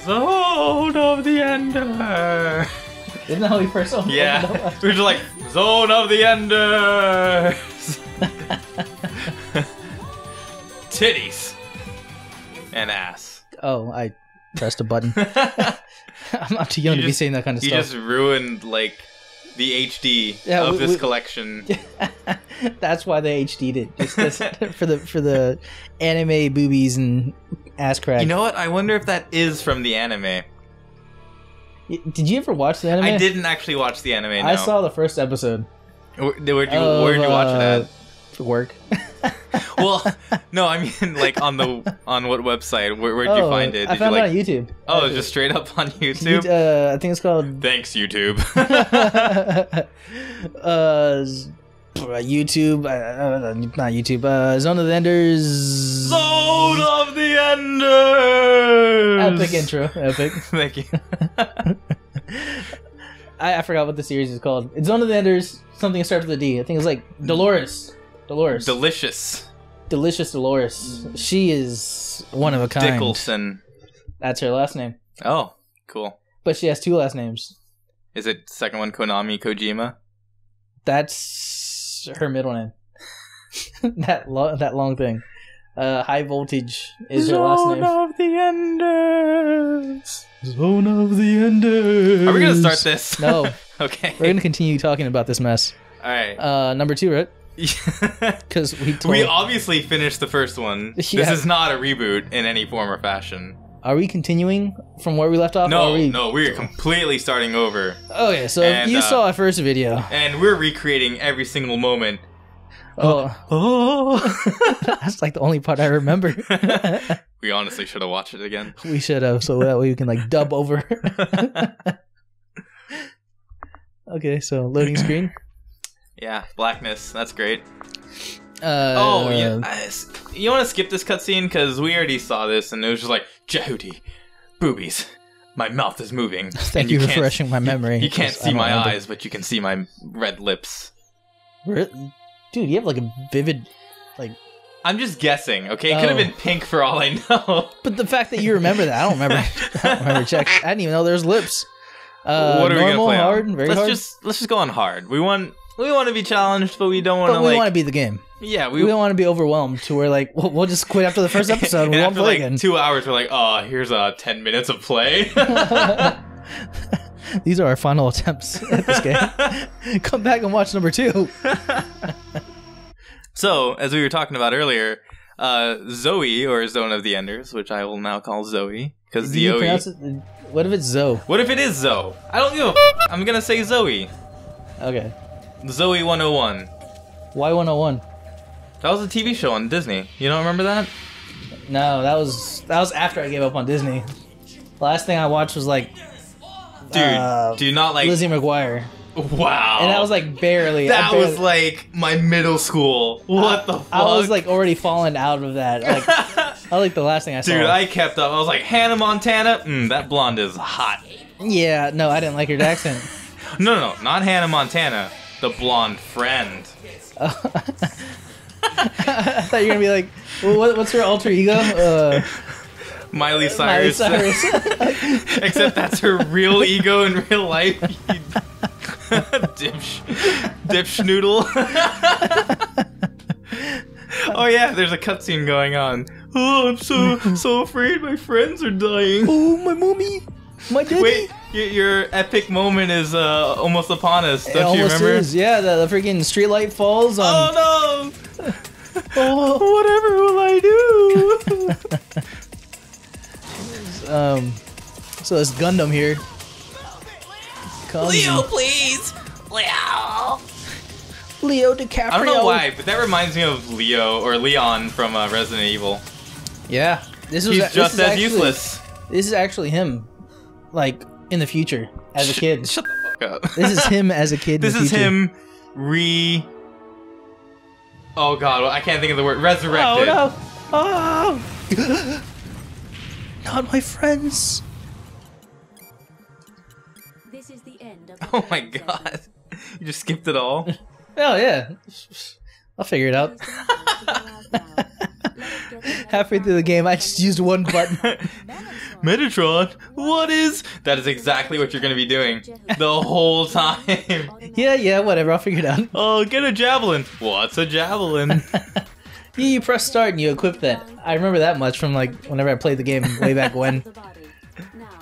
Zone of the Ender. Isn't that how we first opened Yeah, up? we were just like, Zone of the Ender. Titties. And ass. Oh, I pressed a button. I'm not too young to be saying that kind of you stuff. You just ruined, like, the HD of this collection. That's why they HD'd it. Just for the anime boobies and ass crack. You know what? I wonder if that is from the anime. Did you ever watch the anime? I didn't actually watch the anime, no. I saw the first episode. Where'd you watch it at? Work. Well, no, I mean, like, on what website? Where'd you find it? I found it on YouTube. Oh, it's just straight up on YouTube? I think it's called... Thanks, YouTube. YouTube, not YouTube, Zone of the Enders. Zone of the Enders! Epic intro, epic. Thank you. I forgot what the series is called. It's Zone of the Enders, something that starts with a D. I think it's like Dolores. Delicious Dolores. She is one of a kind. Dickelson. That's her last name. Oh, cool. But she has two last names. Is it second one Konami Kojima? That's her middle name. that long thing. High Voltage is her last name. Zone of the Enders. Zone of the Enders. Are we gonna start this? No. Okay. We're gonna continue talking about this mess. All right. Number 2, right? Because we obviously finished the first one. Yeah. This is not a reboot in any form or fashion. Are we continuing from where we left off? No, we're completely starting over. Okay, so you saw our first video. And we're recreating every single moment. Oh. That's like the only part I remember. We honestly should have watched it again. We should have, so that way we can like dub over. Okay, so loading screen. Yeah, blackness. That's great. Yeah. You want to skip this cutscene? Because we already saw this, and it was just like, Jehudi, boobies. My mouth is moving. Thank you for refreshing my memory. You can't see my eyes, but you can see my red lips. Dude, you have like a vivid... I'm just guessing, okay? It could have been pink for all I know. But the fact that you remember that, I don't remember. I don't remember. Check. I didn't even know there's lips. What are we normal, gonna play hard, on? very hard? Let's just go on hard. We want to be challenged, but we don't want to. But we want to beat the game. Yeah, we don't want to be overwhelmed to where like we'll just quit after the first episode. And we won't play again. 2 hours, we're like, oh, here's 10 minutes of play. These are our final attempts at this game. Come back and watch number 2. So, as we were talking about earlier, Zoe, or Zone of the Enders, which I will now call Zoe, because Zoe. What if it's Zoe? What if it is Zoe? I don't give a I'm gonna say Zoe. Okay. Zoe 101. Why 101? That was a TV show on Disney. You don't remember that? No, that was after I gave up on Disney. The last thing I watched was like... Dude, do you not like... Lizzie McGuire. Wow. And that was like barely... That was like my middle school. What the fuck? I was like already falling out of that. Like, that was like the last thing I saw. Dude, I kept up. I was like, Hannah Montana? That blonde is hot. Yeah, no, I didn't like her accent. No, not Hannah Montana. The blonde friend. I thought you were going to be like, well, what's her alter ego? Miley Cyrus. Except that's her real ego in real life. Dipschnoodle. Oh yeah, there's a cutscene going on. Oh, I'm so afraid my friends are dying. Oh, my mommy. My daddy. Wait, your epic moment is almost upon us. Don't you almost remember? Is. Yeah, the freaking streetlight falls on... Oh no! Oh, whatever will I do? So this Gundam here. Leo, please! Leo DiCaprio. I don't know why, but that reminds me of Leo, or Leon from Resident Evil. Yeah. He's just as useless. This is actually him, like, in the future, as a kid. Shut the fuck up. This is him as a kid This in the is future. him Oh god, I can't think of the word. Resurrected. Oh no! Oh! Not my friends! This is the end of Oh my god. You just skipped it all? Oh yeah. I'll figure it out. Halfway through the game, I just used one button. Metatron, what is? That is exactly what you're gonna be doing the whole time. Yeah, whatever. I'll figure it out. Oh, get a javelin. What's a javelin? You press start and you equip that. I remember that much from like whenever I played the game way back when.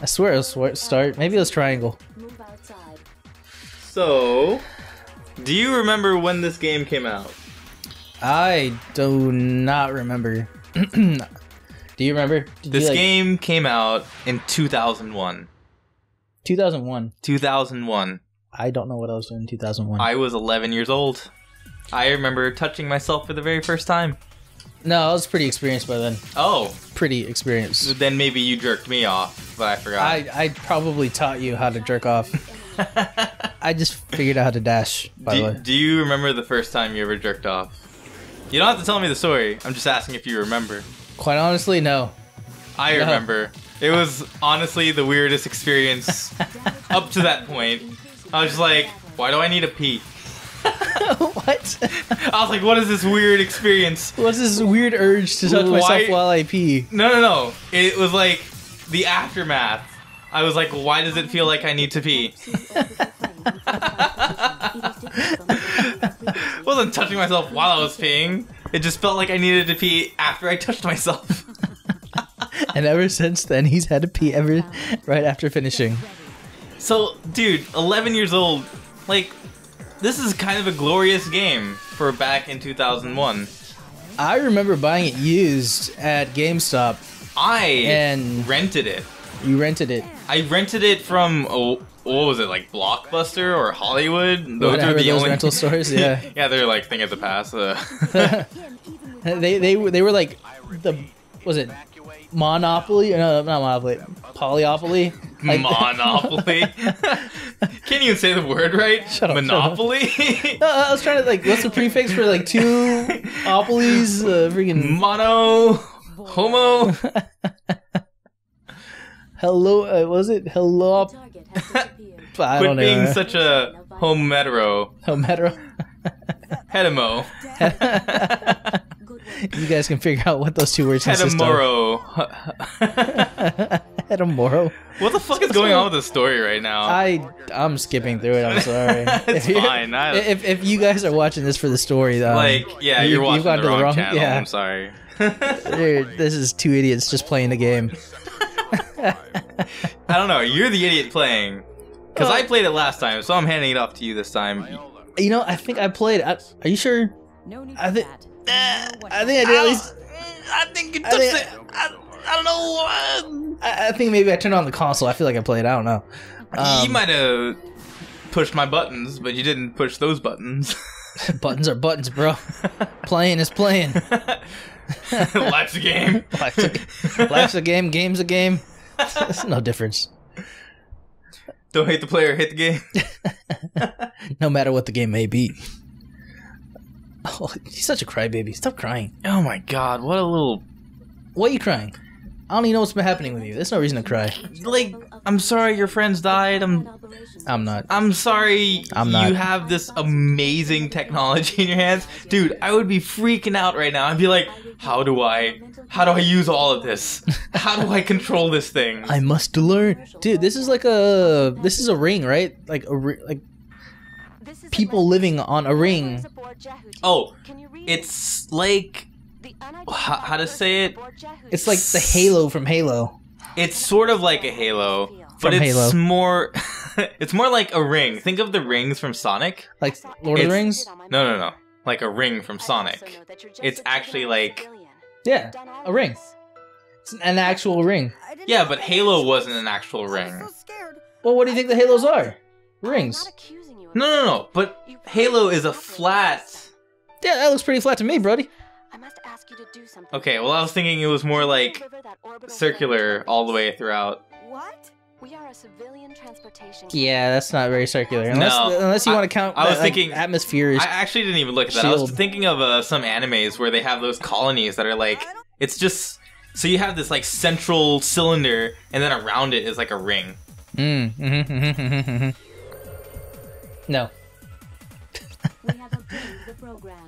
I swear it was start. Maybe it was triangle. So, do you remember when this game came out? I do not remember. Do you remember? This game came out in 2001. 2001. 2001. I don't know what I was doing in 2001. I was 11 years old. I remember touching myself for the very first time. No, I was pretty experienced by then. Oh. Pretty experienced. Then maybe you jerked me off, but I forgot. I probably taught you how to jerk off. I just figured out how to dash, by the way. Do you remember the first time you ever jerked off? You don't have to tell me the story. I'm just asking if you remember. Quite honestly, no. I remember. It was honestly the weirdest experience up to that point. I was just like, why do I need a pee? What? I was like, what is this weird experience? What's this weird urge to touch myself while I pee? No. It was like the aftermath. I was like, why does it feel like I need to pee? Wasn't touching myself while I was peeing. It just felt like I needed to pee after I touched myself. And ever since then, he's had to pee right after finishing. So, dude, 11 years old, like, this is kind of a glorious game for back in 2001. I remember buying it used at GameStop. And rented it. You rented it. I rented it from, what was it, like Blockbuster or Hollywood? Those Whatever, are the those only rental stores, yeah. Yeah, they're like thing of the past. They were like was it Monopoly? No, not Monopoly. Polyopoly? Like, Monopoly? Can't even say the word right? Shut up. Monopoly? No, I was trying to like, what's the prefix for like two opolis? Freaking Mono, homo. Hello, was it hello? I don't know. Quit being such a hometero. Hometero. Hetero. You guys can figure out what those two words consist of. Hetero. Hetero. What the fuck is going on with this story right now? I'm skipping through it. I'm sorry. It's fine. If you guys are watching this for the story, you're watching the wrong channel. Yeah. I'm sorry. This is two idiots just playing the game. I don't know. You're the idiot playing. Because I played it last time, so I'm handing it off to you this time. You know, I think I played. Are you sure? No need I think. I think I did at least. I think you touched it. I don't know. I think maybe I turned on the console. I feel like I played. I don't know. You might have pushed my buttons, but you didn't push those buttons. Buttons are buttons, bro. Playing is playing. Life's a game. Life's a game. Game's a game. There's no difference. Don't hate the player, hate the game. No matter what the game may be. Oh, he's such a crybaby. Stop crying. Oh my god, what a little... Why are you crying? I don't even know what's been happening with you. There's no reason to cry. Like, I'm sorry your friends died. I'm not. I'm sorry I'm not. you have this amazing technology in your hands. Dude, I would be freaking out right now. I'd be like, how do I use all of this? How do I control this thing? I must learn. Dude, this is a ring, right? Like people living on a ring. Oh, it's like... How to say it? It's like the Halo from Halo. It's sort of like a Halo, but it's more... it's more like a ring. Think of the rings from Sonic. Like Lord of the Rings? No. Like a ring from Sonic. It's actually like... Yeah, a ring. It's an actual ring. Yeah, but Halo wasn't an actual ring. Well, what do you think the Halos are? Rings. No. But Halo is a flat... Yeah, that looks pretty flat to me, brody. Okay, well I was thinking it was more like circular all the way throughout. What? We are a civilian transportation. Yeah, that's not very circular. Unless you want to count. I was thinking atmospheres. I actually didn't even look at that. I was thinking of some animes where they have those colonies that are like, it's just so you have this like central cylinder, and then around it is like a ring. No.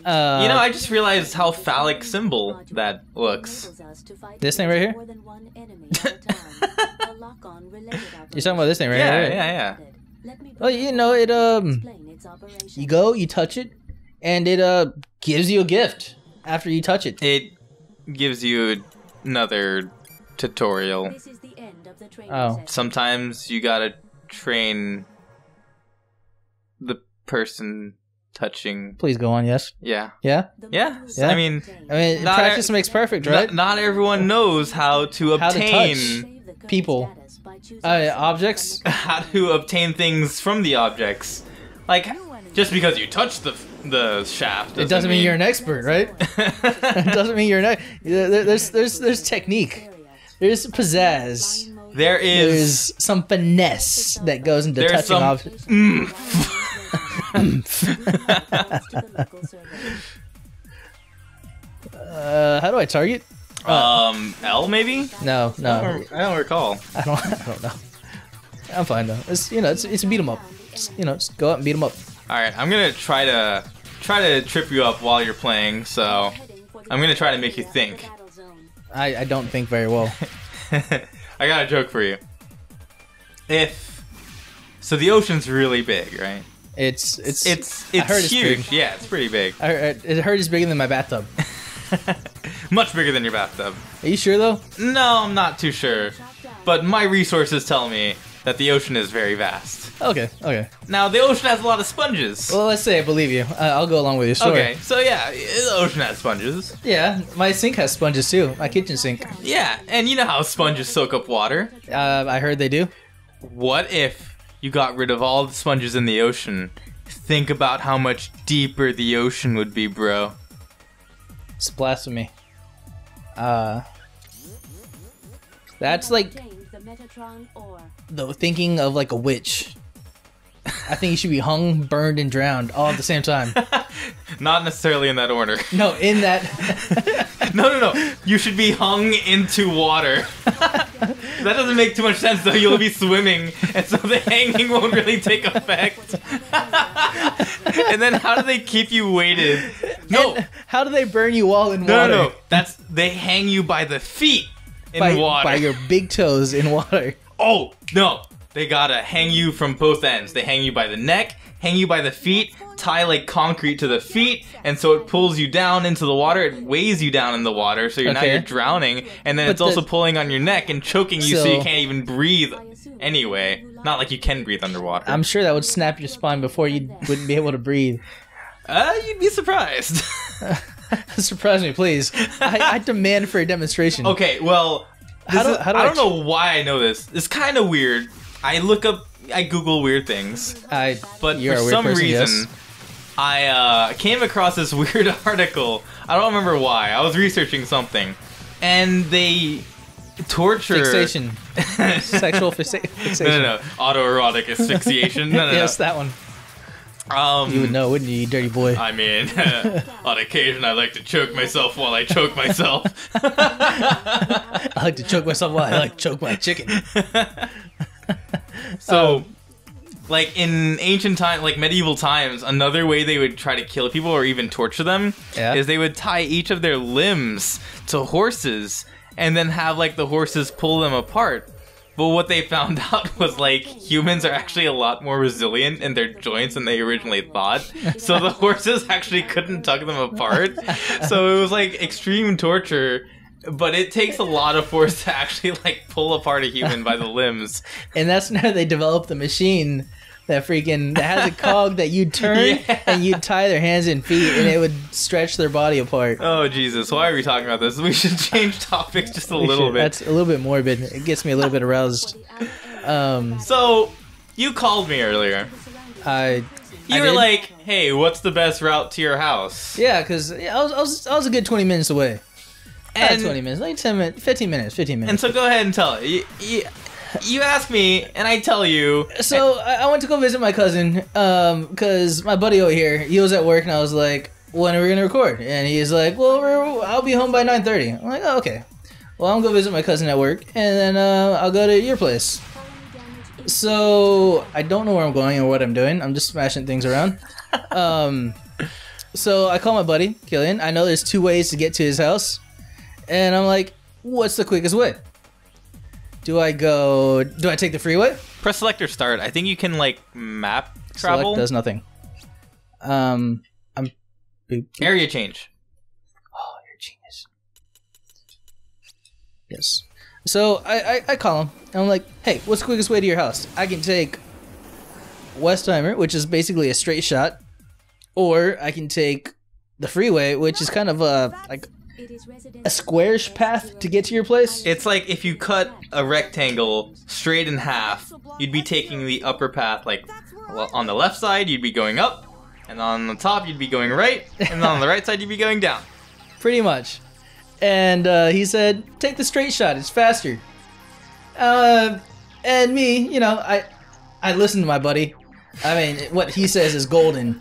I just realized how phallic symbol that looks. This thing right here? You're talking about this thing right Yeah, here? yeah. Well, you know, it you go, you touch it, and it gives you a gift after you touch it. It gives you another tutorial. Oh. Sometimes you gotta train the person touching. Please go on, yes. Yeah. Yeah? Yeah. Yeah? I mean, Practice makes perfect, right? not everyone knows how to How to obtain People. Objects? how to obtain things from the objects. Like, just because you touch the shaft, It doesn't mean you're an expert, right? It doesn't mean you're an There's technique. There's pizzazz. There is. There's some finesse that goes into There's touching some objects. How do I target? L maybe? No. I don't recall. I don't know. I'm fine though. It's a beat 'em up. Just go out and beat 'em up. All right, I'm gonna try to trip you up while you're playing. So I'm gonna try to make you think. I don't think very well. I got a joke for you. So the ocean's really big, right? It's I heard it's huge. Big. Yeah, it's pretty big. I heard it's bigger than my bathtub. Much bigger than your bathtub. Are you sure though? No, I'm not too sure. But my resources tell me that the ocean is very vast. Okay. Now, the ocean has a lot of sponges. Well, let's say I believe you. I'll go along with your story. Okay, so yeah, the ocean has sponges. Yeah, my sink has sponges too. My kitchen sink. Yeah, and you know how sponges soak up water. I heard they do. What if you got rid of all the sponges in the ocean? Think about how much deeper the ocean would be, bro. It's blasphemy. That's like the thinking of like a witch. I think you should be hung, burned, and drowned all at the same time. Not necessarily in that order. No, in that. No. You should be hung into water. That doesn't make too much sense, though. You'll be swimming, and so the hanging won't really take effect. And then how do they keep you weighted? No. And how do they burn you all in water? No. They hang you by the feet in water. By your big toes in water. Oh, no. They gotta hang you from both ends. They hang you by the neck, hang you by the feet, tie like concrete to the feet, and so it pulls you down into the water. It weighs you down in the water, so now you're drowning, and then it's also pulling on your neck and choking you so you can't even breathe anyway. Not like you can breathe underwater. I'm sure that would snap your spine before you wouldn't be able to breathe. You'd be surprised. Surprise me, please. I demand for a demonstration. Okay, well, how do I don't know why I know this. It's kind of weird. I Google weird things. But for some reason, I came across this weird article. I don't remember why. I was researching something. And they torture... Fixation. Sexual fixation. No. Autoerotic asphyxiation. No. Yes, that one. You would know, wouldn't you dirty boy? I mean, on occasion I like to choke myself while I choke myself. I like to choke myself while I like to choke my chicken. So, like in ancient times, like medieval times, another way they would try to kill people or even torture them is they would tie each of their limbs to horses and then have like the horses pull them apart. But what they found out was like humans are actually a lot more resilient in their joints than they originally thought. So the horses actually couldn't tug them apart. So it was like extreme torture. But it takes a lot of force to actually like pull apart a human by the limbs. And that's how they developed the machine that has a cog that you'd turn and you'd tie their hands and feet and it would stretch their body apart. Oh Jesus, why are we talking about this? We should change topics just a little bit. That's a little bit morbid. It gets me a little bit aroused. So you called me earlier. You were like, "Hey, what's the best route to your house?" Yeah, because I was a good 20 minutes away. And 20 minutes, like 10 minutes, 15 minutes. And so go ahead and tell it. You ask me, and I tell you. So I went to go visit my cousin, because my buddy over here, he was at work, and I was like, when are we going to record? And he's like, well, I'll be home by 9:30. I'm like, oh, okay. Well, I'm going to visit my cousin at work, and then I'll go to your place. So I don't know where I'm going or what I'm doing. I'm just smashing things around. So I call my buddy, Killian. I know there's 2 ways to get to his house. And I'm like, what's the quickest way? Do I take the freeway? Press select or start. I think you can like map travel. Select does nothing. Area change. Oh, you're a genius. Yes. So I call him, and I'm like, hey, what's the quickest way to your house? I can take Westheimer, which is basically a straight shot, or I can take the freeway, which is kind of a squarish path to get to your place. It's like if you cut a rectangle straight in half, you'd be taking the upper path, like on the left side, you'd be going up, and on the top, you'd be going right, and on the right side, you'd be going down. Pretty much. And he said, take the straight shot, it's faster. And me, you know, I listen to my buddy. I mean, what he says is golden.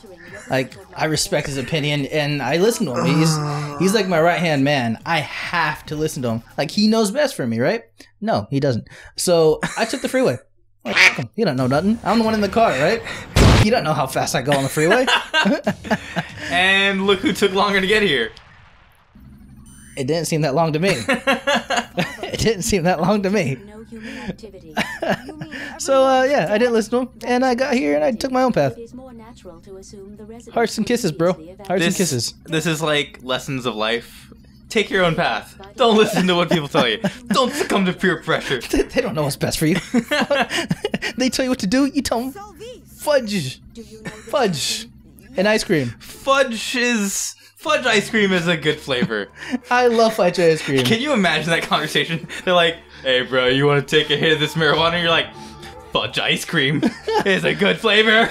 Like, I respect his opinion, and I listen to him. He's like my right-hand man. I have to listen to him. Like, he knows best for me, right? No, he doesn't. So, I took the freeway. Like, fuck him. He don't know nothing. I'm the one in the car, right? He don't know how fast I go on the freeway. And look who took longer to get here. It didn't seem that long to me. It didn't seem that long to me. No human activity. So, yeah, I didn't listen to him, and I got here, and I took my own path. Hearts and kisses, bro. Hearts and kisses. This is like lessons of life. Take your own path. Don't listen to what people tell you. Don't succumb to peer pressure. They don't know what's best for you. They tell you what to do, you tell them fudge. Fudge. And ice cream. Fudge ice cream is a good flavor. I love fudge ice cream. Can you imagine that conversation? They're like, hey bro, you want to take a hit of this marijuana? And you're like, fudge ice cream is a good flavor.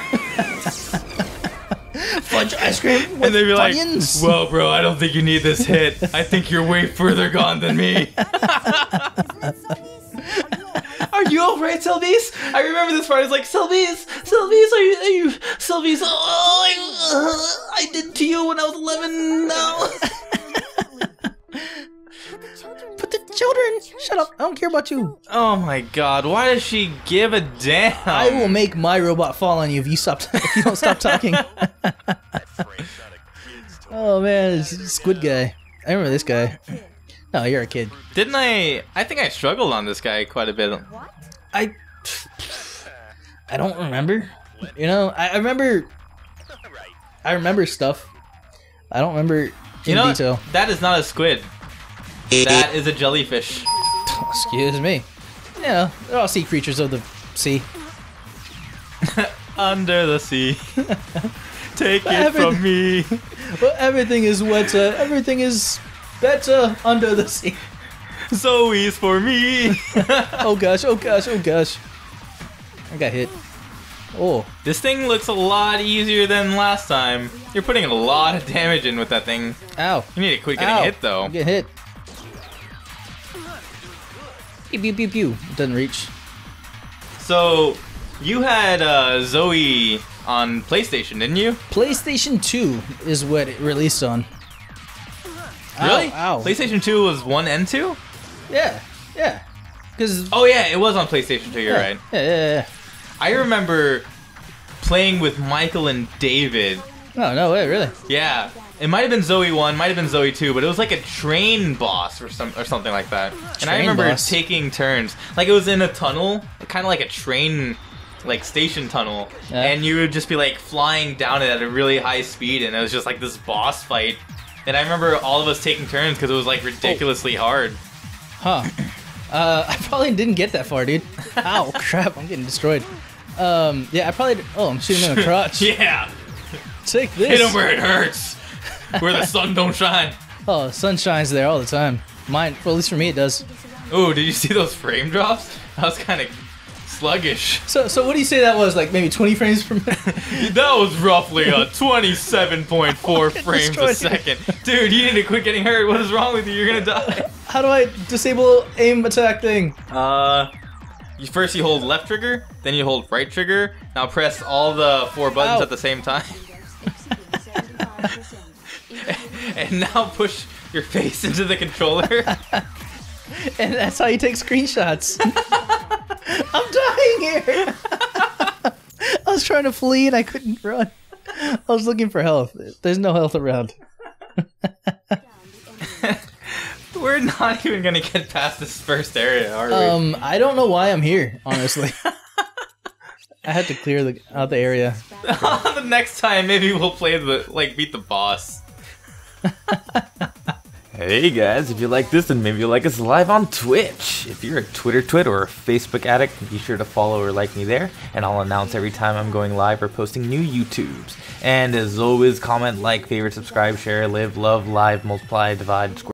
Fudge ice cream with and they'd be onions? Like, well bro, I don't think you need this hit. I think you're way further gone than me. Are you alright, Sylvie's? I remember this part. It's like, Sylvie's, are you, Sylvie's? Oh, I did to you when I was 11. No. Put the children. Shut up. I don't care about you. Oh my God! Why does she give a damn? I will make my robot fall on you if you don't stop talking. Oh man, it's Squid guy. I remember this guy. No, you're a kid. Didn't I? I think I struggled on this guy quite a bit. I don't remember. You know, I remember stuff. I don't remember in detail. That is not a squid. That is a jellyfish. Excuse me. You know, they're all sea creatures of the sea. Under the sea. Take it from me. Well, everything is wetter. Everything is better under the sea. Zoe's for me. Oh gosh, oh gosh, oh gosh. I got hit. Oh. This thing looks a lot easier than last time. You're putting a lot of damage in with that thing. Ow. You need to quit getting hit though. I'm getting hit. Pew pew pew pew. It doesn't reach. So, you had Zoe on PlayStation, didn't you? PlayStation 2 is what it released on. Really? Ow, ow. PlayStation 2 was 1 and 2? Yeah, yeah. Oh yeah, it was on PlayStation 2, you're right. Yeah. I remember playing with Michael and David. Oh, no way, really? Yeah. It might have been Zoe 1, might have been Zoe 2, but it was like a train boss or something like that. And I remember taking turns. Like it was in a tunnel, kind of like a train like station tunnel, and you would just be like flying down it at a really high speed, and it was just like this boss fight. And I remember all of us taking turns because it was like ridiculously hard. Huh. I probably didn't get that far, dude. Ow, crap, I'm getting destroyed. Yeah, I probably... Oh, I'm shooting him in the crotch. Yeah. Take this. Hit him where it hurts. Where the sun don't shine. Oh, the sun shines there all the time. Mine, well, at least for me it does. Oh, did you see those frame drops? That was kind of sluggish. So what do you say that was? Like maybe 20 frames per minute? That was roughly a 27.4 frames a second. Dude, you need to quit getting hurt. What is wrong with you? You're gonna die. How do I disable aim attack thing? First you hold left trigger, then you hold right trigger. Now press all the 4 buttons at the same time. And now push your face into the controller. And that's how you take screenshots. I'm dying here. I was trying to flee and I couldn't run. I was looking for health. There's no health around. We're not even gonna get past this first area, are we? I don't know why I'm here, honestly. I had to clear out the area. The next time, maybe we'll play beat the boss. Hey guys, if you like this, then maybe you'll like us live on Twitch. If you're a Twitter twit or a Facebook addict, be sure to follow or like me there, and I'll announce every time I'm going live or posting new YouTubes. And as always, comment, like, favorite, subscribe, share, live, love, live, multiply, divide, square.